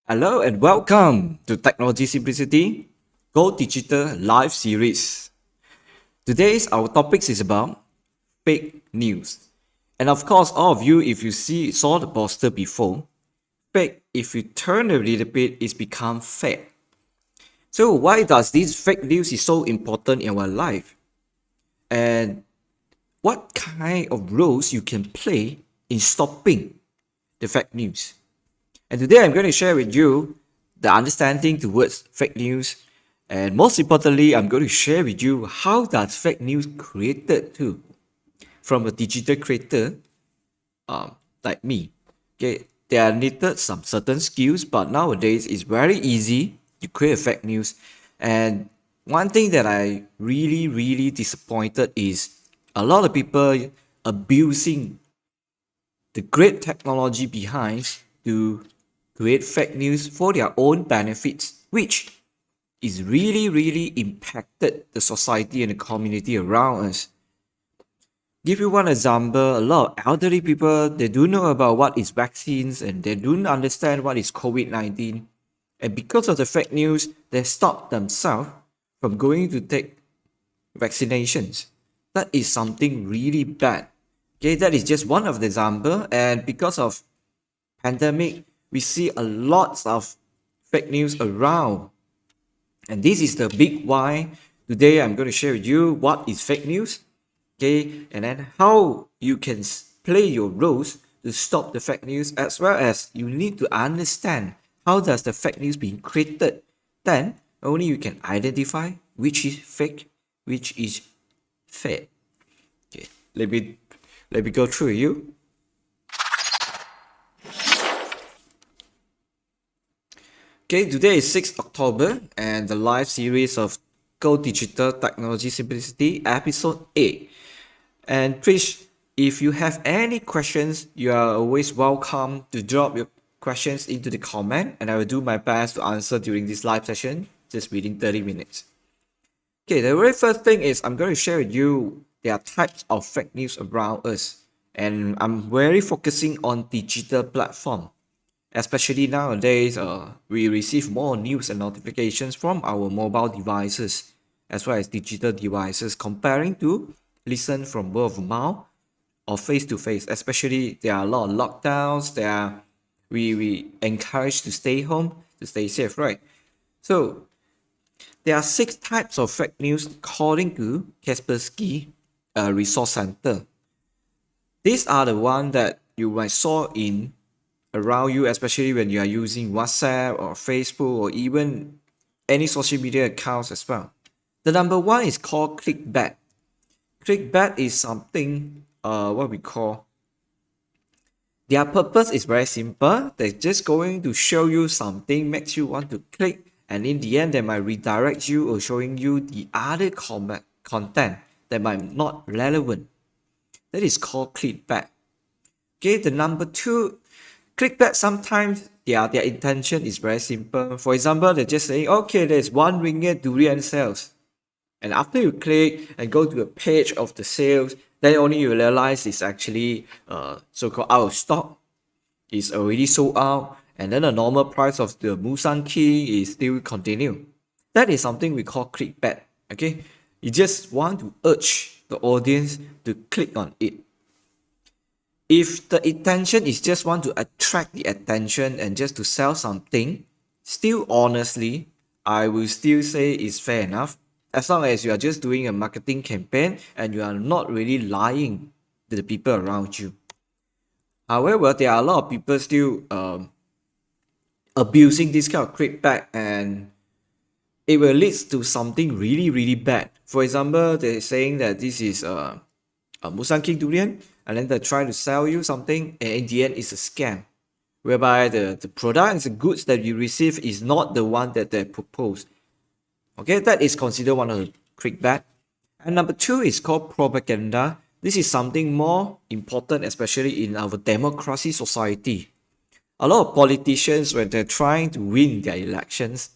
Hello and welcome to Technology Simplicity Go Digital Live Series. Today's our topics is about fake news. And of course, all of you, if you saw the poster before, fake, if you turn a little bit, it's become fake. So why does this fake news is so important in our life? And what kind of roles you can play in stopping the fake news? And today I'm going to share with you the understanding towards fake news. And most importantly, I'm going to share with you how does fake news created too from a digital creator like me. Okay, there are needed some certain skills, but nowadays it's very easy to create fake news. And one thing that I really disappointed is a lot of people abusing the great technology behind to create fake news for their own benefits, which is really impacted the society and the community around us. Give you one example, a lot of elderly people, they do know about what is vaccines and they don't understand what is COVID-19. And because of the fake news, they stop themselves from going to take vaccinations. That is something really bad. Okay, that is just one of the example. And because of pandemic, we see a lot of fake news around. And this is the big why. Today I'm going to share with you what is fake news, okay, and then how you can play your roles to stop the fake news, as well as you need to understand how does the fake news being created. Then only you can identify which is fake, which is fake. Okay, let me go through you. Okay, today is 6th October and the live series of Go Digital Technology Simplicity episode 8. And please, if you have any questions, you are always welcome to drop your questions into the comment and I will do my best to answer during this live session, just within 30 minutes. Okay, the very first thing is I'm going to share with you there are types of fake news around us. And I'm very focusing on digital platform. Especially nowadays, we receive more news and notifications from our mobile devices as well as digital devices comparing to listen from word of mouth or face to face. Especially there are a lot of lockdowns. We encourage to stay home to stay safe, right? So there are 6 types of fake news according to Kaspersky Resource Center. These are the ones that you might saw in around you, especially when you are using WhatsApp or Facebook or even any social media accounts as well. The number one is called clickbait. Clickbait is something what we call, their purpose is very simple. They're just going to show you something, makes you want to click, and in the end they might redirect you or showing you the other content that might not relevant. That is called clickbait. Okay, the number two, clickbait, sometimes their intention is very simple. For example, they're just saying, okay, there's 1 ringgit durian sales. And after you click and go to a page of the sales, then only you realize it's actually so-called out of stock. It's already sold out. And then the normal price of the Musang King is still continue. That is something we call clickbait. Okay, you just want to urge the audience to click on it. If the intention is just want to attract the attention and just to sell something, still honestly, I will still say it's fair enough. As long as you are just doing a marketing campaign and you are not really lying to the people around you. However, there are a lot of people still abusing this kind of clickbait, and it will lead to something really bad. For example, they're saying that this is a Musang King durian, and then they try to sell you something, and in the end it's a scam, whereby the product and the goods that you receive is not the one that they propose. Okay, that is considered one of the clickbait. And number two is called propaganda. This is something more important, especially in our democracy society. A lot of politicians, when they're trying to win their elections,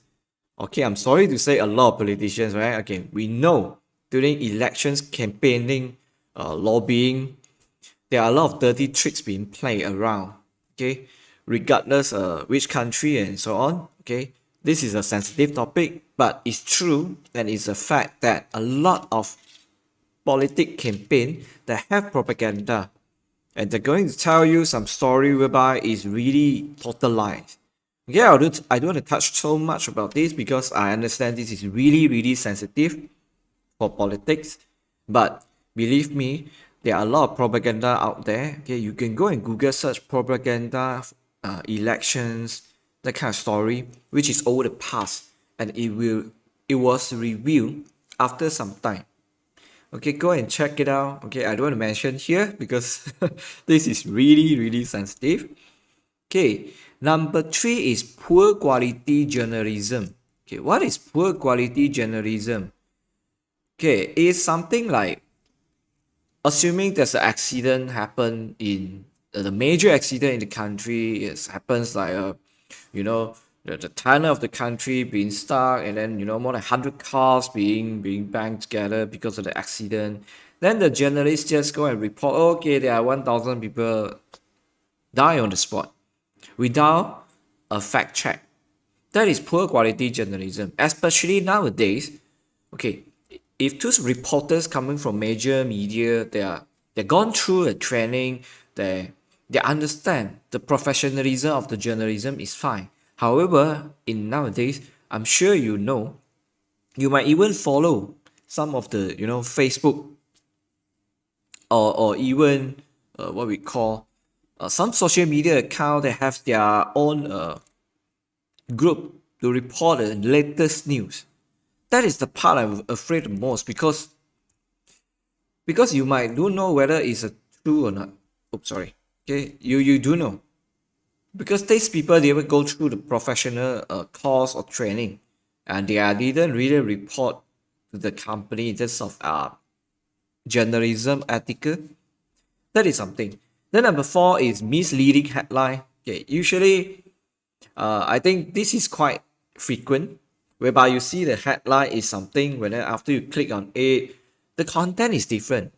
okay, I'm sorry to say a lot of politicians, right? Okay, we know during elections, campaigning, lobbying, there are a lot of dirty tricks being played around. Okay, regardless which country and so on. Okay, this is a sensitive topic, but it's true and it's a fact that a lot of politic campaign that have propaganda, and they're going to tell you some story whereby it's really total lies. Okay, I don't want to touch so much about this because I understand this is really sensitive for politics, but believe me, there are a lot of propaganda out there. Okay, you can go and Google search propaganda, elections, that kind of story, which is over the past, and it was revealed after some time. Okay, go and check it out. Okay, I don't want to mention here because this is really sensitive. Okay, number 3 is poor quality journalism. Okay, what is poor quality journalism? Okay, it's something like assuming there's an accident happen in the major accident in the country. It happens like you know, the tunnel of the country being stuck, and then more than 100 cars being banged together because of the accident. Then the journalists just go and report, okay, there are 1,000 people die on the spot without a fact check. That is poor quality journalism, especially nowadays. Okay, if two reporters coming from major media, they're gone through a training, they understand the professionalism of the journalism is fine. However, in nowadays, I'm sure you might even follow some of the Facebook or even what we call some social media account that have their own group to report the latest news. That is the part I'm afraid the most because you might don't know whether it's a true or not. Oops, sorry. Okay, you do know, because these people, they will go through the professional course or training, and they didn't really report to the company in terms of journalism ethical. That is something. Then number 4 is misleading headline. Okay, usually I think this is quite frequent, whereby you see the headline is something, when then after you click on it, the content is different.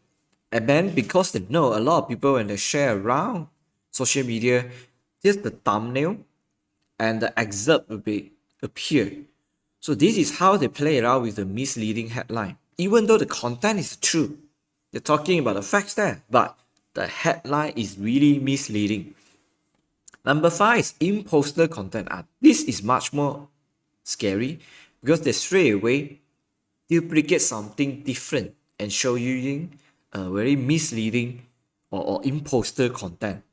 And then because they know a lot of people, when they share around social media, just the thumbnail and the excerpt will appear. So this is how they play around with the misleading headline. Even though the content is true, they're talking about the facts there, but the headline is really misleading. Number 5 is imposter content. This is much more scary because they straight away duplicate something different and show you very misleading or imposter content.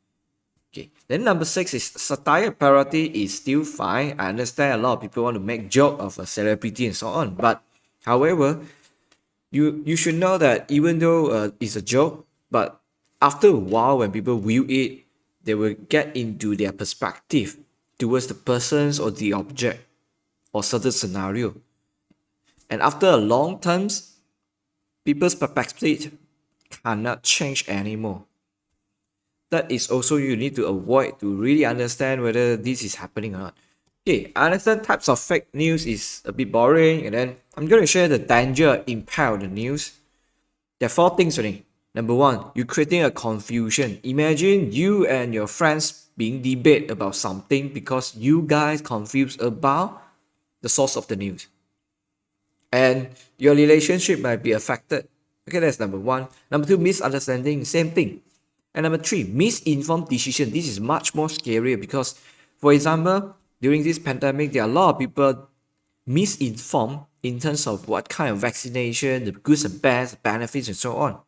Okay, then number 6 is satire parody is still fine. I understand a lot of people want to make joke of a celebrity and so on, but however, you should know that even though it's a joke, but after a while when people view it, they will get into their perspective towards the persons or the object or certain scenario, and after a long terms, people's perspective cannot change anymore. That is also you need to avoid to really understand whether this is happening or not. Okay, I understand types of fake news is a bit boring, and then I'm going to share the danger impact of the news. There are 4 things only. Number 1, you're creating a confusion. Imagine you and your friends being debate about something because you guys confused about the source of the news, and your relationship might be affected. Okay, that's number 1. Number 2, misunderstanding, same thing. And number 3, misinformed decision. This is much more scary because, for example, during this pandemic, there are a lot of people misinformed in terms of what kind of vaccination, the goods and bads, benefits, and so on.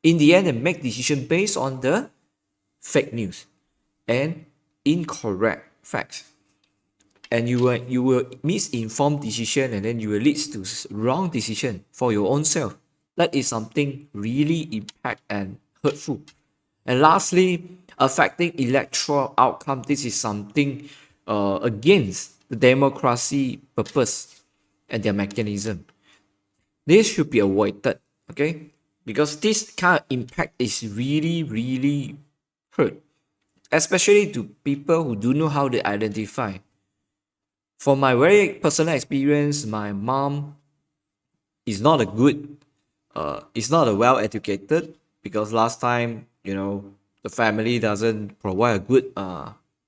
In the end, they make decision based on the fake news and incorrect facts. And you will misinform decision, and then you will lead to wrong decision for your own self. That is something really impact and hurtful. And lastly, affecting electoral outcome. This is something against the democracy purpose and their mechanism. This should be avoided, okay? Because this kind of impact is really hurt, especially to people who do know how to identify. For my very personal experience, my mom is not a good, is not a well-educated, because last time, the family doesn't provide a good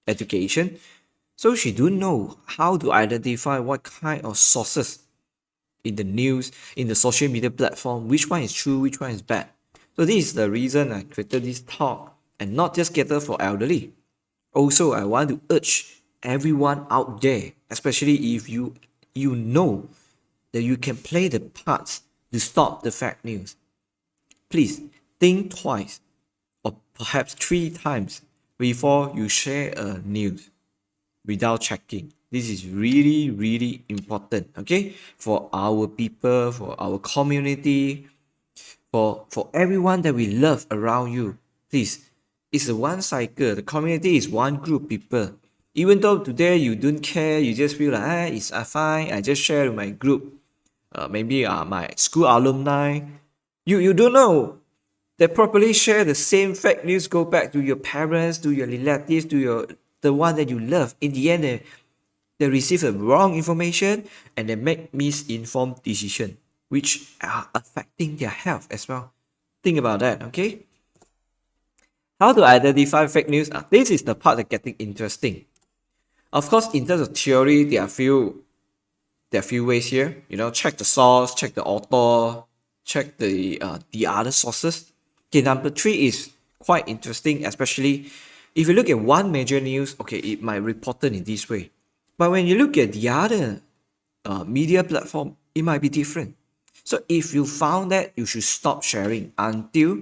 education. So she don't know how to identify what kind of sources in the news, in the social media platform, which one is true, which one is bad. So this is the reason I created this talk, and not just cater for elderly. Also, I want to urge everyone out there, especially if you know that you can play the parts to stop the fake news. Please think twice or perhaps 3 times before you share a news without checking. This is really, really important, okay? For our people, for our community, for everyone that we love around you. Please, it's a one cycle. The community is one group people. Even though today you don't care, you just feel like, it's fine, I just share with my group, maybe my school alumni. You don't know that properly share the same fake news go back to your parents, to your relatives, to the one that you love. In the end, they receive the wrong information and they make misinformed decision, which are affecting their health as well. Think about that, okay? How to identify fake news? This is the part that getting interesting. Of course, in terms of theory, there are few ways here. Check the source, check the author, check the other sources. Okay, number 3 is quite interesting, especially if you look at one major news. Okay, it might reported in this way, but when you look at the other media platform, it might be different. So if you found that, you should stop sharing until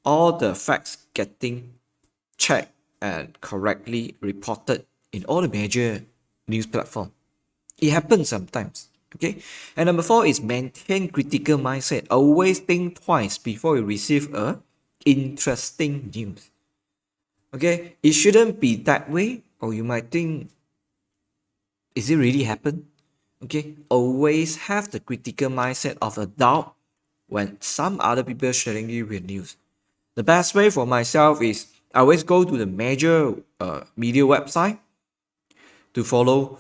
all the facts getting checked and correctly reported in all the major news platform. It happens sometimes. Okay. And number 4 is maintain critical mindset. Always think twice before you receive a interesting news. Okay. It shouldn't be that way, or you might think, is it really happen? Okay. Always have the critical mindset of a doubt when some other people sharing you with news. The best way for myself is I always go to the major media website to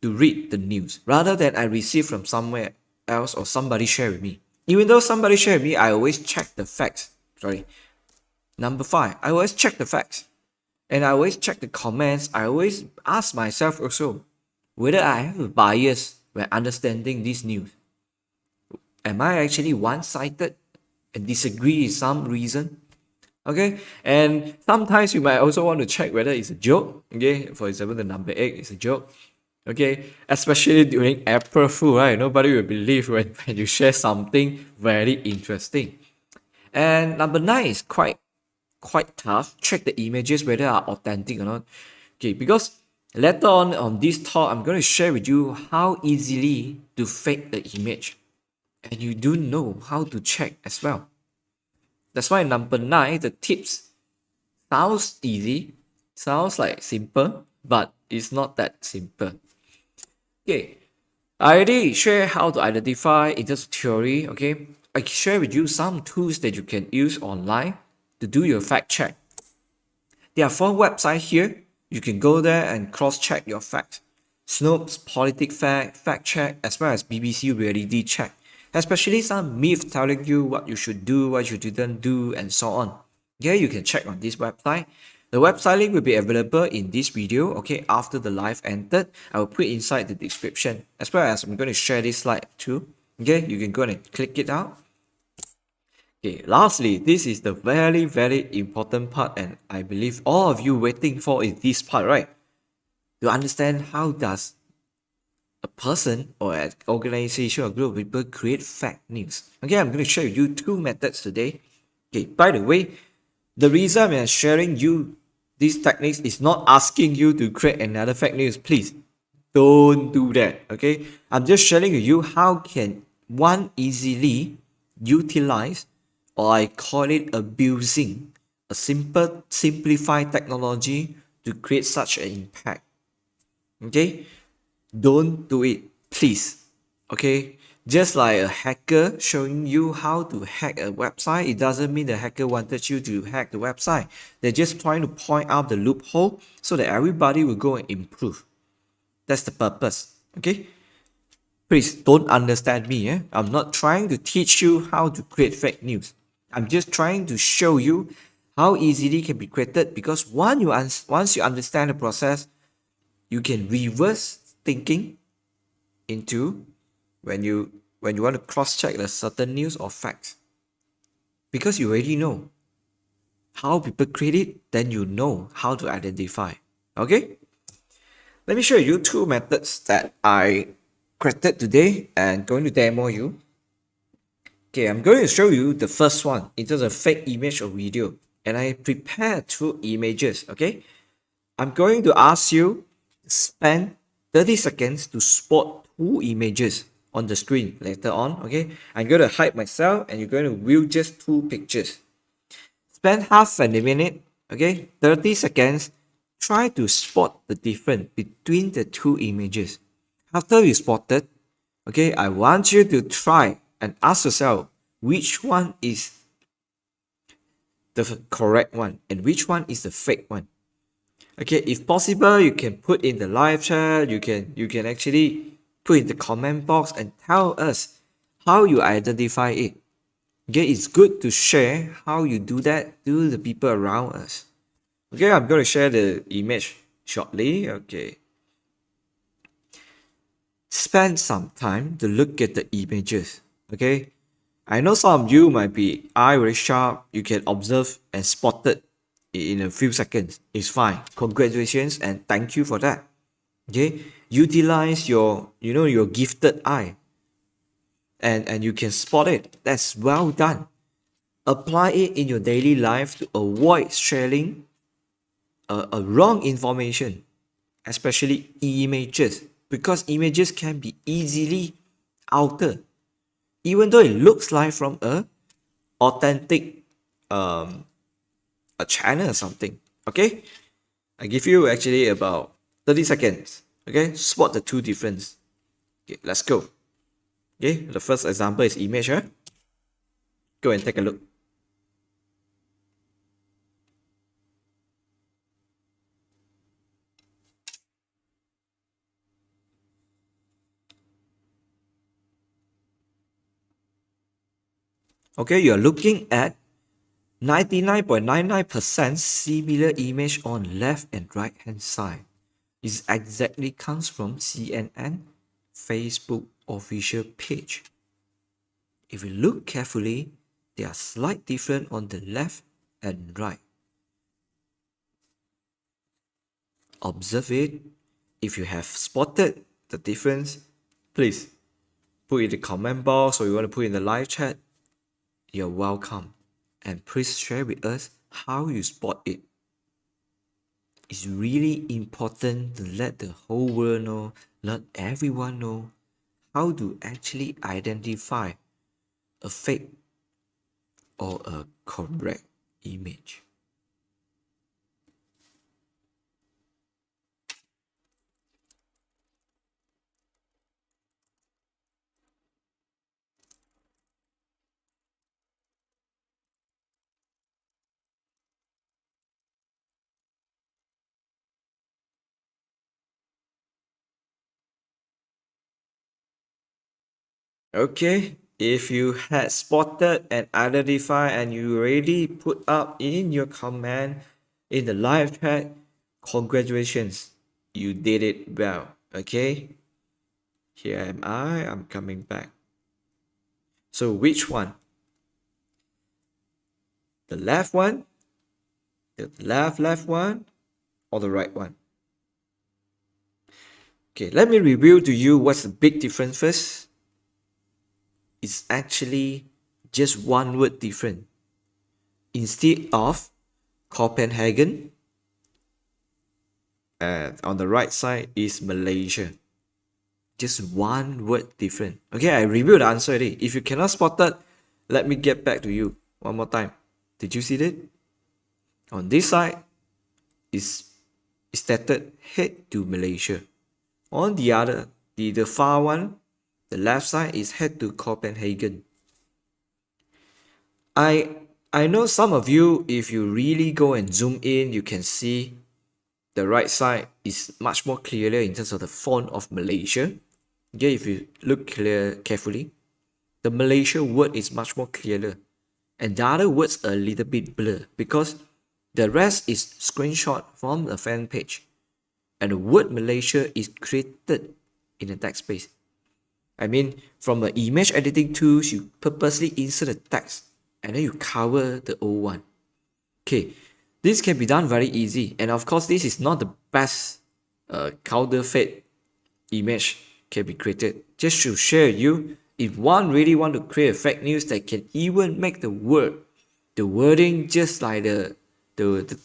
read the news rather than I receive from somewhere else or somebody share with me. Even though somebody share with me, I always check the facts. Number 5, I always check the facts. And I always check the comments. I always ask myself also whether I have a bias when understanding this news. Am I actually one-sided and disagree with some reason? Okay, and sometimes you might also want to check whether it's a joke. Okay, for example, the number 8 is a joke. Okay, especially during April Fool, right? Nobody will believe when you share something very interesting. And number 9 is quite tough. Check the images whether are authentic or not. Okay, because later on this talk, I'm going to share with you how easily to fake the image, and you do know how to check as well. That's why number 9, the tips sounds easy, sounds like simple, but it's not that simple. Okay, I already share how to identify in terms of theory. Okay, I share with you some tools that you can use online to do your fact check. There are 4 websites here. You can go there and cross-check your facts. Snopes, PolitiFact, Fact Check, as well as BBC Reality Check. Especially some myths telling you what you should do, what you didn't do, and so on. Okay, you can check on this website. The website link will be available in this video, okay, after the live ended. I will put inside the description, as well as I'm going to share this slide too. Okay, you can go and click it out. Okay, lastly, this is the very, very important part, and I believe all of you waiting for is this part, right? To understand how does a person or an organization or group of people create fake news. Okay, I'm going to share with you 2 methods today. Okay, by the way, the reason I'm sharing you these techniques is not asking you to create another fake news. Please don't do that. Okay, I'm just sharing with you how can one easily utilize, or I call it abusing, a simplified technology to create such an impact. Okay, don't do it, please. Okay, just like a hacker showing you how to hack a website, it doesn't mean the hacker wanted you to hack the website. They're just trying to point out the loophole so that everybody will go and improve. That's the purpose. Okay, please don't understand me. I'm not trying to teach you how to create fake news. I'm just trying to show you how easily can be created, because once you understand the process, you can reverse thinking into when you want to cross-check a certain news or facts, because you already know how people create it, then you know how to identify. Okay, let me show you two methods that I created today and going to demo you. Okay, I'm going to show you the first one in terms of fake image or video, and I prepared two images. Okay, I'm going to ask you to spend 30 seconds to spot two images on the screen later on. Okay, I'm going to hide myself and you're going to view just two pictures. Spend half a minute, okay, 30 seconds, try to spot the difference between the two images. After you spotted, okay, I want you to try and ask yourself which one is the correct one and which one is the fake one. Okay, if possible, you can put in the live chat, you can actually put in the comment box and tell us how you identify it. Okay, it's good to share how you do that to the people around us. Okay, I'm going to share the image shortly. Okay. Spend some time to look at the images. Okay. I know some of you might be eye very sharp. You can observe and spot it in a few seconds. It's fine. Congratulations and thank you for that. Okay. Utilize your gifted eye. And you can spot it. That's well done. Apply it in your daily life to avoid sharing a wrong information, especially images, because images can be easily altered, even though it looks like from a authentic a channel or something. Okay, I give you actually about 30 seconds. Okay, spot the two difference. Okay, let's go. Okay, the first example is image. Huh? Go and take a look. Okay, you are looking at 99.99% similar image on left and right hand side. It exactly comes from CNN Facebook official page. If you look carefully, there are slight difference on the left and right. Observe it. If you have spotted the difference, please put in the comment box or you want to put in the live chat. You're welcome. And please share with us how you spot it. It's really important to let the whole world know, let everyone know how to actually identify a fake or a correct image. Okay, if you had spotted and identified and you already put up in your comment in the live chat, congratulations, you did it well. Okay, here am I'm coming back. So which one? The left one, the left one, or the right one? Okay, let me reveal to you what's the big difference first. It's actually just one word different. Instead of Copenhagen, and on the right side is Malaysia. Just one word different. Okay, I revealed the answer already. If you cannot spot that, let me get back to you one more time. Did you see that? On this side is stated head to Malaysia. On the other, the far one, the left side is head to Copenhagen. I know some of you, if you really go and zoom in, you can see the right side is much more clearer in terms of the font of Malaysia. Okay, if you look carefully, the Malaysia word is much more clearer. and the other words a little bit blur because the rest is screenshot from the fan page, and the word Malaysia is created in the text space. I mean, from the image editing tools, you purposely insert the text and then you cover the old one. Okay, this can be done very easy, and of course, this is not the best counterfeit image can be created. Just to share with you, if one really want to create a fake news that can even make the wording just like the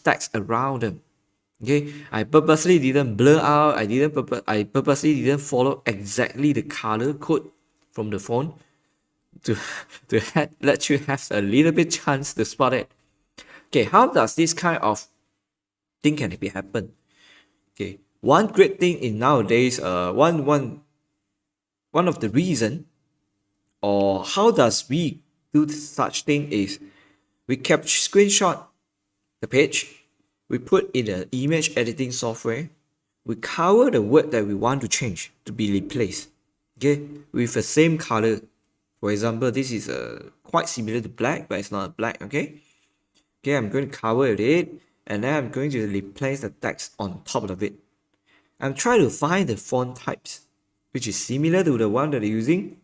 text around them. Okay, I purposely didn't blur out. I purposely didn't follow exactly the color code from the phone to let you have a little bit chance to spot it. Okay, how does this kind of thing can be happen? Okay, one great thing in nowadays, one of the reason, or how does we do such thing is we capture screenshot the page, we put in the image editing software, we cover the word that we want to change to be replaced, okay, with the same color. For example, this is quite similar to black, but it's not black, okay? Okay, I'm going to cover it, and then I'm going to replace the text on top of it. I'm trying to find the font types, which is similar to the one that I'm using,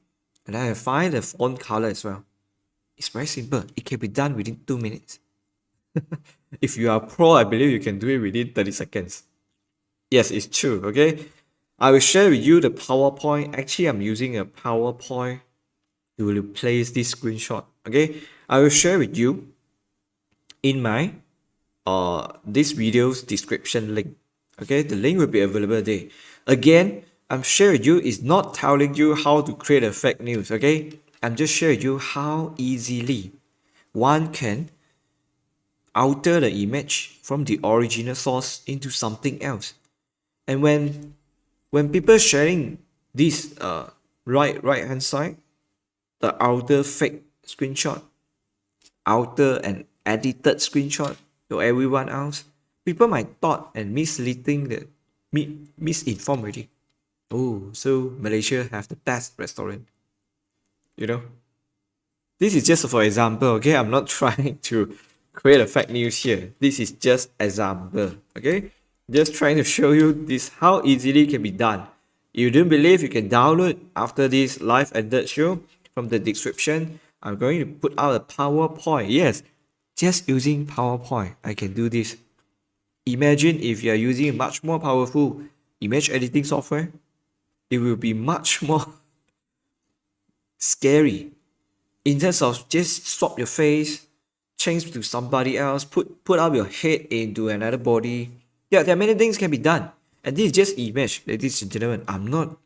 and I find the font color as well. It's very simple. It can be done within 2 minutes. If you are pro, I believe you can do it within 30 seconds. Yes, it's true, okay? I will share with you the PowerPoint. Actually, I'm using a PowerPoint to replace this screenshot, okay? I will share with you in my this video's description link, okay? The link will be available there. Again, I'm sharing with you is not telling you how to create a fake news, okay? I'm just sharing with you how easily one can alter the image from the original source into something else. And when people sharing this right hand side, the alter fake screenshot, alter and edited screenshot to everyone else, people might thought and misleading the misinformed already. Oh, so Malaysia have the best restaurant, you know? This is just for example, okay? I'm not trying to create a fake news here. This is just example, okay? Just trying to show you this how easily it can be done. You don't believe, you can download after this live ended show from the description. I'm going to put out a PowerPoint. Yes, just using PowerPoint, I can do this. Imagine if you are using a much more powerful image editing software, it will be much more scary. In terms of just swap your face, change to somebody else, put up your head into another body. Yeah, there are many things can be done. And this is just image, ladies and gentlemen. I'm not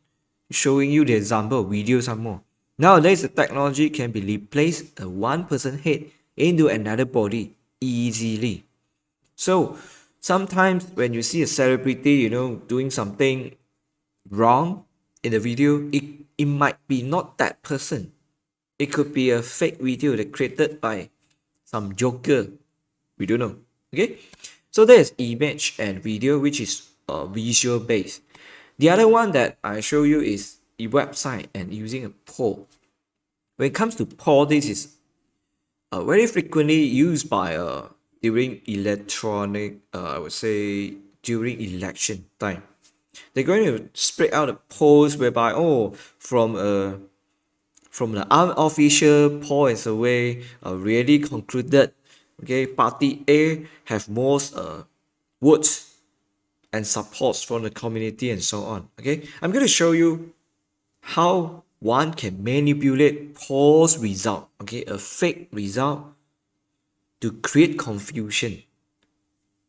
showing you the example video some more. Nowadays, the technology can be replaced a one person head into another body easily. So sometimes when you see a celebrity, doing something wrong in the video, it might be not that person. It could be a fake video that created by some joker. We don't know. Okay, so there's image and video, which is visual based. The other one that I show you is a website and using a poll. When it comes to poll, this is very frequently used by during electronic, I would say during election time. They're going to spread out a polls whereby from the unofficial poll and survey really concluded, okay, party A have most votes and supports from the community and so on. Okay, I'm going to show you how one can manipulate polls result, okay, a fake result to create confusion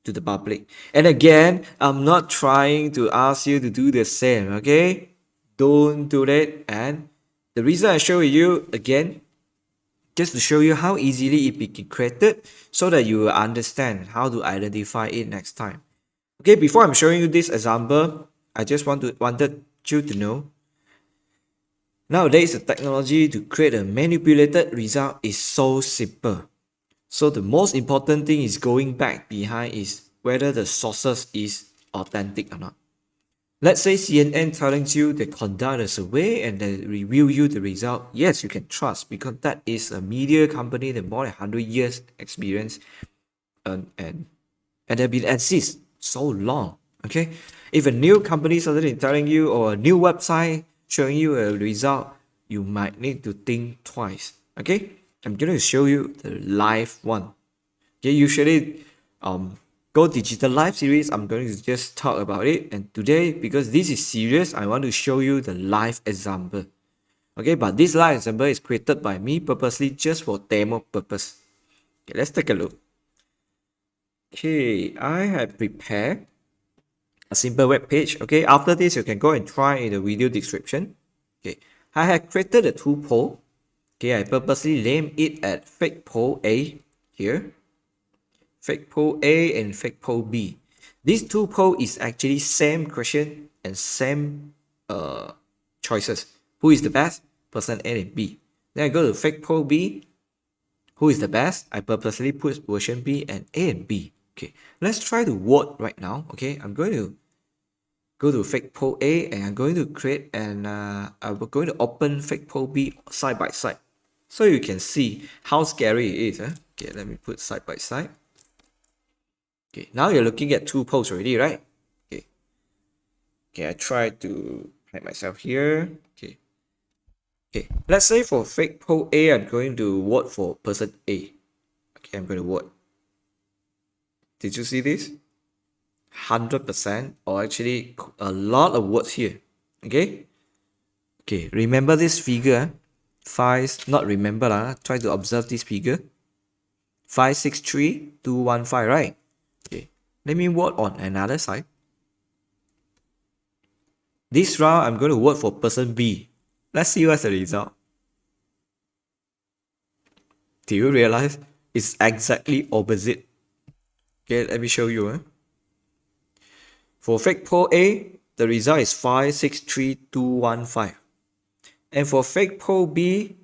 to the public. And again, I'm not trying to ask you to do the same, okay? Don't do that. And the reason I show you again, just to show you how easily it can be created so that you will understand how to identify it next time. Okay, before I'm showing you this example, I just wanted you to know, nowadays the technology to create a manipulated result is so simple. So the most important thing is going back behind is whether the sources is authentic or not. Let's say CNN telling you they conduct a survey and they review you the result. Yes, you can trust because that is a media company that more than 100 years experience and they've been exist so long. Okay, if a new company suddenly telling you or a new website showing you a result, you might need to think twice. Okay, I'm going to show you the live one. Okay, usually GoDigital live series, I'm going to just talk about it, and today because this is serious, I want to show you the live example. Okay, but this live example is created by me purposely just for demo purpose. Okay, let's take a look. Okay, I have prepared a simple web page. Okay, after this, you can go and try in the video description. Okay, I have created a two poll. Okay, I purposely named it at fake poll A here, fake poll A and fake poll B. These two poll is actually same question and same choices. Who is the best? Person A and B. Then I go to fake poll B. Who is the best? I purposely put version B and A and B. Okay, let's try to vote right now. Okay, I'm going to go to fake poll A and I'm going to create and I'm going to open fake poll B side by side, so you can see how scary it is. Okay, let me put side by side. Okay, now you're looking at two polls already, right? Okay, okay, I try to hide myself here. Okay, okay, let's say for fake poll A, I'm going to vote for person A. Okay, I'm going to vote. Did you see this? 100% or actually a lot of words here. Okay, okay, remember this figure. Not remember lah. Try to observe this figure. 563215, right? Okay, let me vote on another side. This round I'm going to vote for person B. Let's see what's the result. Do you realize it's exactly opposite? Okay, let me show you. For fake poll A, the result is 563215. And for fake poll B,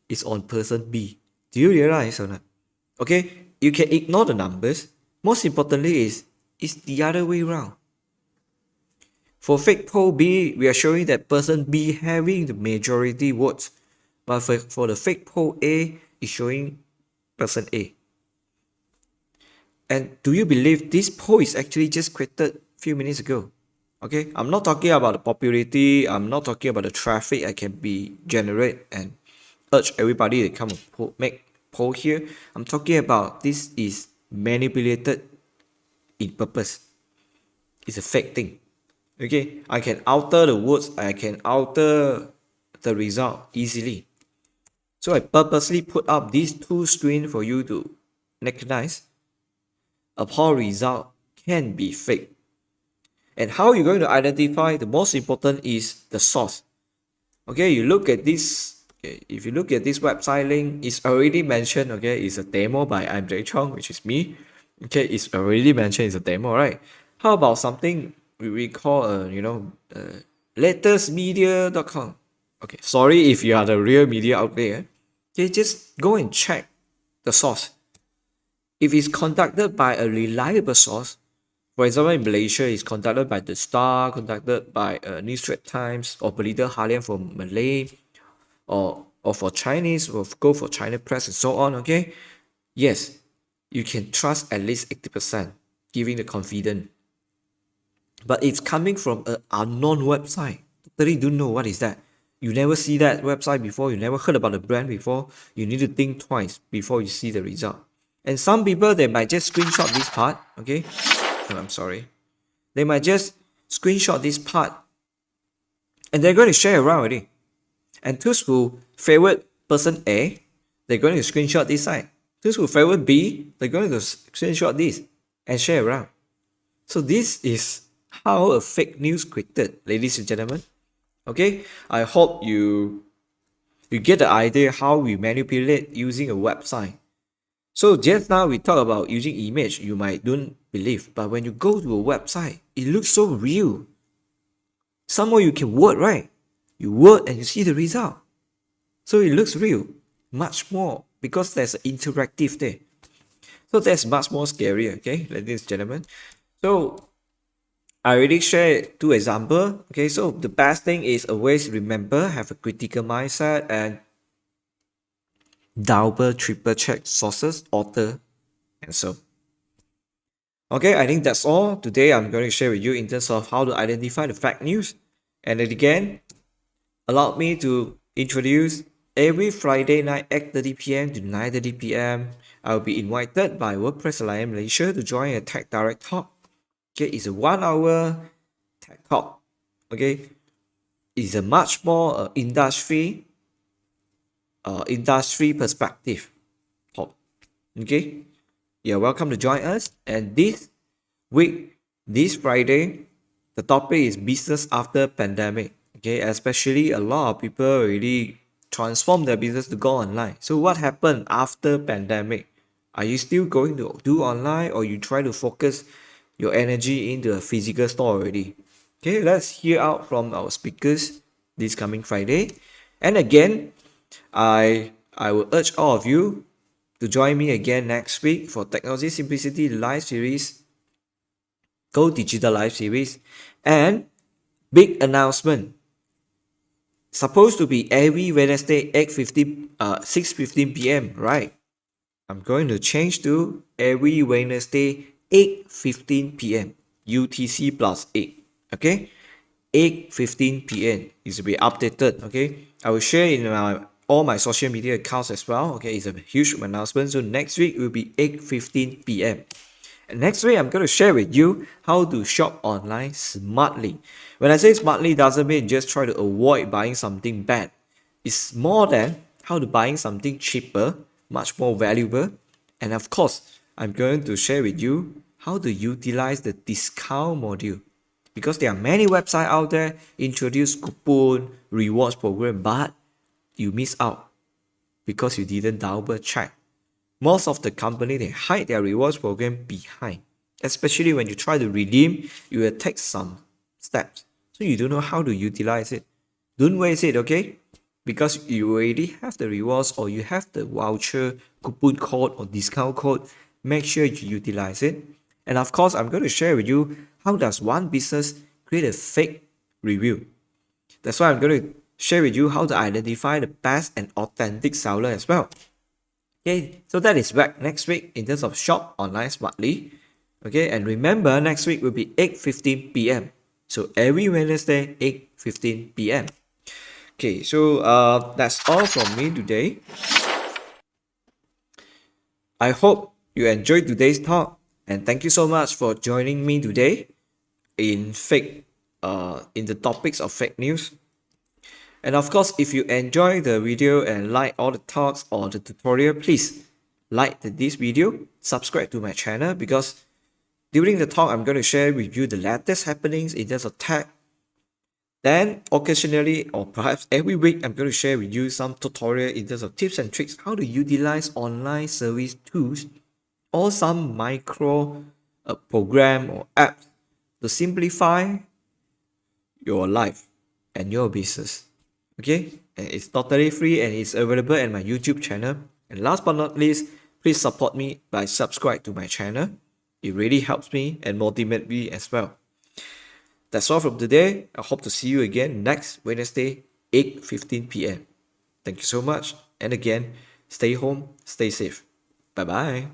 it's on person B. Do you realize or not? Okay, you can ignore the numbers. Most importantly is it's the other way around. For fake poll B, we are showing that person B having the majority votes. But for the fake poll A, it's showing person A. And do you believe this poll is actually just created a few minutes ago? Okay, I'm not talking about the popularity. I'm not talking about the traffic I can be generate and urge everybody to come and make poll here. I'm talking about this is manipulated in purpose. It's a fake thing. Okay, I can alter the words. I can alter the result easily. So I purposely put up these two screens for you to recognize a poll result can be fake. And how you're going to identify, the most important is the source. Okay, you look at this. Okay, if you look at this website link, it's already mentioned. Okay, it's a demo by Andre Chong, which is me. Okay, it's already mentioned it's a demo, right? How about something we call latestmedia.com? Okay, sorry if you are the real media out there. Okay, just go and check the source. If it's conducted by a reliable source, for example, in Malaysia, it's conducted by The Star, conducted by New Straits Times, or Berita Harian for Malay, or for Chinese, or go for China Press and so on, okay? Yes, you can trust at least 80%, giving the confidence. But it's coming from an unknown website. Totally don't know what is that. You never see that website before, you never heard about the brand before, you need to think twice before you see the result. And some people, they might just screenshot this part, okay? Oh, I'm sorry. They might just screenshot this part and they're going to share around already. And those who favorite person A, they're going to screenshot this side. Those who favorite B, they're going to screenshot this and share around. So this is how a fake news created, ladies and gentlemen. Okay, I hope you get the idea how we manipulate using a website. So just now we talk about using image, you might don't believe, but when you go to a website, it looks so real. Somewhere you can word, right? You word and you see the result. So it looks real, much more, because there's an interactive there. So that's much more scary, okay, ladies and gentlemen. So I already shared two examples. Okay, so the best thing is always remember, have a critical mindset and double, triple check sources, author, and so. Okay, I think that's all. Today I'm going to share with you in terms of how to identify the fake news. And then again, allow me to introduce every Friday night 8:30 p.m. to 9:30 p.m. I will be invited by WordPress Alliance Malaysia to join a Tech Direct Talk. Okay, it's a 1 hour tech talk. Okay, it's a much more industry perspective talk. Okay, you're welcome to join us. And this week, this Friday, the topic is business after pandemic. Okay, especially a lot of people really transform their business to go online. So what happened after pandemic? Are you still going to do online, or you try to focus your energy into a physical store already? Okay, let's hear out from our speakers this coming Friday. And again, I will urge all of you to join me again next week for Technology Simplicity live series, GoDigital live series, and big announcement. Supposed to be every Wednesday 6:15 p.m. right? I'm going to change to every Wednesday 8:15 p.m. UTC plus 8. Okay, 8:15 p.m. is to be updated. Okay, I will share in all my social media accounts as well. Okay, it's a huge announcement. So next week will be 8:15 p.m. And next week I'm going to share with you how to shop online smartly. When I say smartly, doesn't mean just try to avoid buying something bad. It's more than how to buying something cheaper, much more valuable. And of course, I'm going to share with you how to utilize the discount module. Because there are many websites out there introduce coupon, rewards program, but you miss out because you didn't double check. Most of the company, they hide their rewards program behind. Especially when you try to redeem, you will take some steps. So you don't know how to utilize it. Don't waste it, okay? Because you already have the rewards, or you have the voucher, coupon code, or discount code. Make sure you utilize it. And of course, I'm going to share with you how does one business create a fake review. That's why I'm going to share with you how to identify the best and authentic seller as well. Okay, so that is back next week in terms of shop online smartly. Okay, and remember next week will be 8:15 p.m. So every Wednesday 8:15 p.m. Okay, so that's all from me today. I hope you enjoyed today's talk, and thank you so much for joining me today in the topics of fake news. And of course, if you enjoy the video and like all the talks or the tutorial, please like this video, subscribe to my channel, because during the talk, I'm going to share with you the latest happenings in terms of tech. Then occasionally, or perhaps every week, I'm going to share with you some tutorial in terms of tips and tricks, how to utilize online service tools or some micro program or app to simplify your life and your business. Okay, and it's totally free and it's available at my YouTube channel. And last but not least, please support me by subscribe to my channel. It really helps me and motivate me as well. That's all from today. I hope to see you again next Wednesday, 8:15 p.m. Thank you so much. And again, stay home, stay safe. Bye bye.